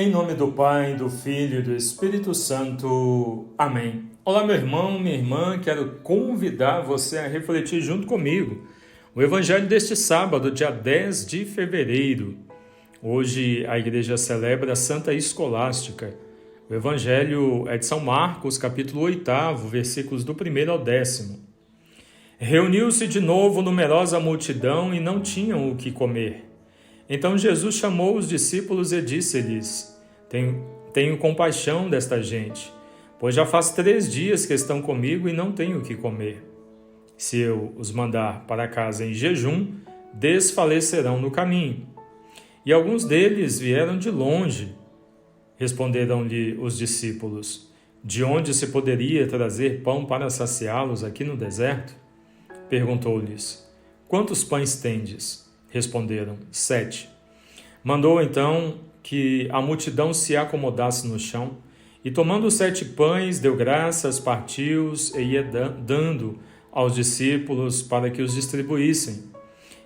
Em nome do Pai, do Filho e do Espírito Santo. Amém. Olá, meu irmão, minha irmã, quero convidar você a refletir junto comigo o Evangelho deste sábado, dia 10 de fevereiro. Hoje a igreja celebra a Santa Escolástica. O Evangelho é de São Marcos, capítulo 8, versículos do 1 ao 10. Reuniu-se de novo numerosa multidão e não tinham o que comer. Então Jesus chamou os discípulos e disse-lhes: Tenho compaixão desta gente, pois já faz 3 dias que estão comigo e não tenho o que comer. Se eu os mandar para casa em jejum, desfalecerão no caminho. E alguns deles vieram de longe. Responderam-lhe os discípulos: De onde se poderia trazer pão para saciá-los aqui no deserto? Perguntou-lhes: Quantos pães tendes? Responderam: 7. Mandou então que a multidão se acomodasse no chão, e tomando os 7 pães, deu graças, partiu-os e ia dando aos discípulos para que os distribuíssem.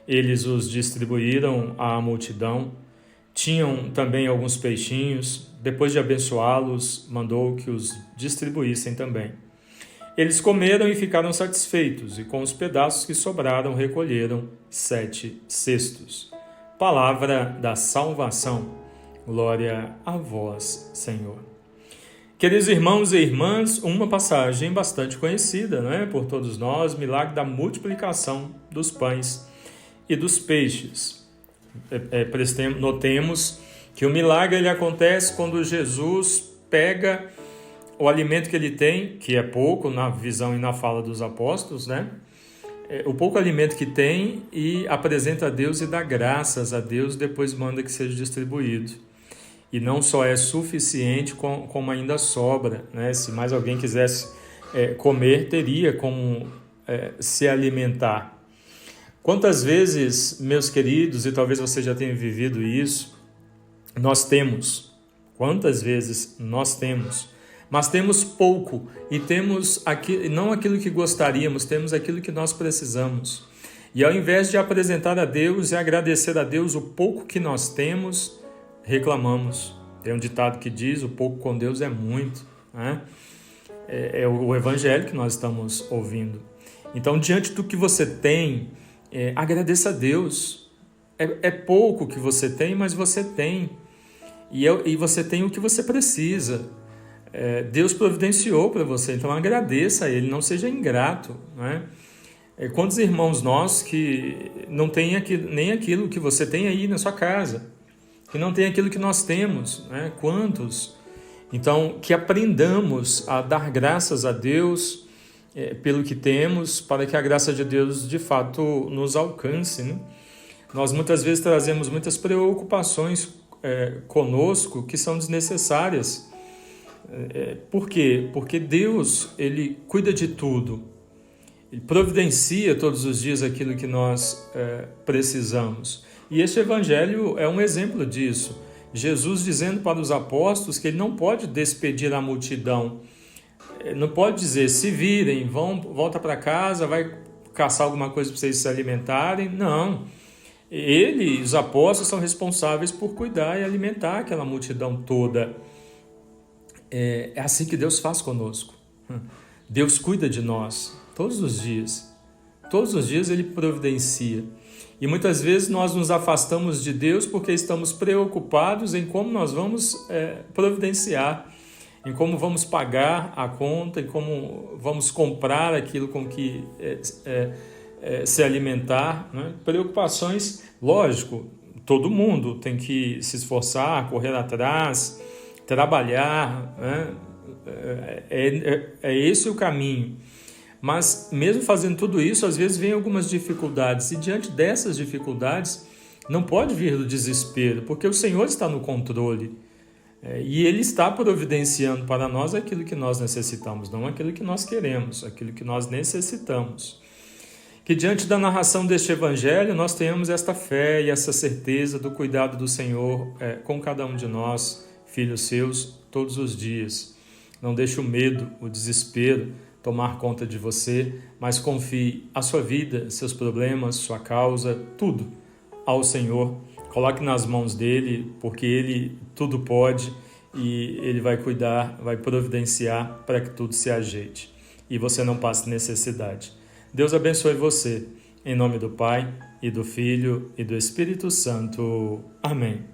Eles os distribuíram à multidão. Tinham também alguns peixinhos. Depois de abençoá-los, mandou que os distribuíssem também. Eles comeram e ficaram satisfeitos, e com os pedaços que sobraram recolheram 7 cestos. Palavra da salvação. Glória a vós, Senhor. Queridos irmãos e irmãs, uma passagem bastante conhecida, por todos nós, milagre da multiplicação dos pães e dos peixes. Notemos que o milagre ele acontece quando Jesus pega o alimento que ele tem, que é pouco na visão e na fala dos apóstolos, o pouco alimento que tem, e apresenta a Deus e dá graças a Deus, depois manda que seja distribuído. E não só é suficiente, como ainda sobra. Se mais alguém quisesse comer, teria como se alimentar. Quantas vezes, meus queridos, e talvez você já tenha vivido isso, quantas vezes nós temos, mas temos pouco, e temos não aquilo que gostaríamos, temos aquilo que nós precisamos. E ao invés de apresentar a Deus e agradecer a Deus o pouco que nós temos, reclamamos. Tem um ditado que diz: o pouco com Deus é muito. É o Evangelho que nós estamos ouvindo. Então, diante do que você tem, agradeça a Deus. É pouco que você tem, mas você tem. E você tem o que você precisa. Deus providenciou para você, então agradeça a Ele, não seja ingrato. Quantos irmãos nós que não têm nem aquilo que você tem aí na sua casa, que não tem aquilo que nós temos, Quantos? Então, que aprendamos a dar graças a Deus pelo que temos, para que a graça de Deus de fato nos alcance. Nós muitas vezes trazemos muitas preocupações conosco que são desnecessárias. Por quê? Porque Deus, Ele cuida de tudo. Ele providencia todos os dias aquilo que nós precisamos. E este Evangelho é um exemplo disso. Jesus dizendo para os apóstolos que Ele não pode despedir a multidão. Não pode dizer: se virem, volta para casa, vai caçar alguma coisa para vocês se alimentarem. Não. Ele e os apóstolos são responsáveis por cuidar e alimentar aquela multidão toda. É assim que Deus faz conosco. Deus cuida de nós todos os dias. Todos os dias Ele providencia. E muitas vezes nós nos afastamos de Deus porque estamos preocupados em como nós vamos providenciar, em como vamos pagar a conta, em como vamos comprar aquilo com que se alimentar. Preocupações, lógico, todo mundo tem que se esforçar, correr atrás, trabalhar, é esse o caminho. Mas mesmo fazendo tudo isso, às vezes vem algumas dificuldades, e diante dessas dificuldades não pode vir do desespero, porque o Senhor está no controle, e Ele está providenciando para nós aquilo que nós necessitamos, não aquilo que nós queremos, aquilo que nós necessitamos. Que diante da narração deste Evangelho nós tenhamos esta fé e essa certeza do cuidado do Senhor com cada um de nós, filhos seus, todos os dias. Não deixe o medo, o desespero tomar conta de você, mas confie a sua vida, seus problemas, sua causa, tudo ao Senhor, Coloque nas mãos dele, porque ele tudo pode e ele vai cuidar, vai providenciar para que tudo se ajeite e você não passe necessidade. Deus abençoe você. Em nome do Pai, e do Filho, e do Espírito Santo. Amém.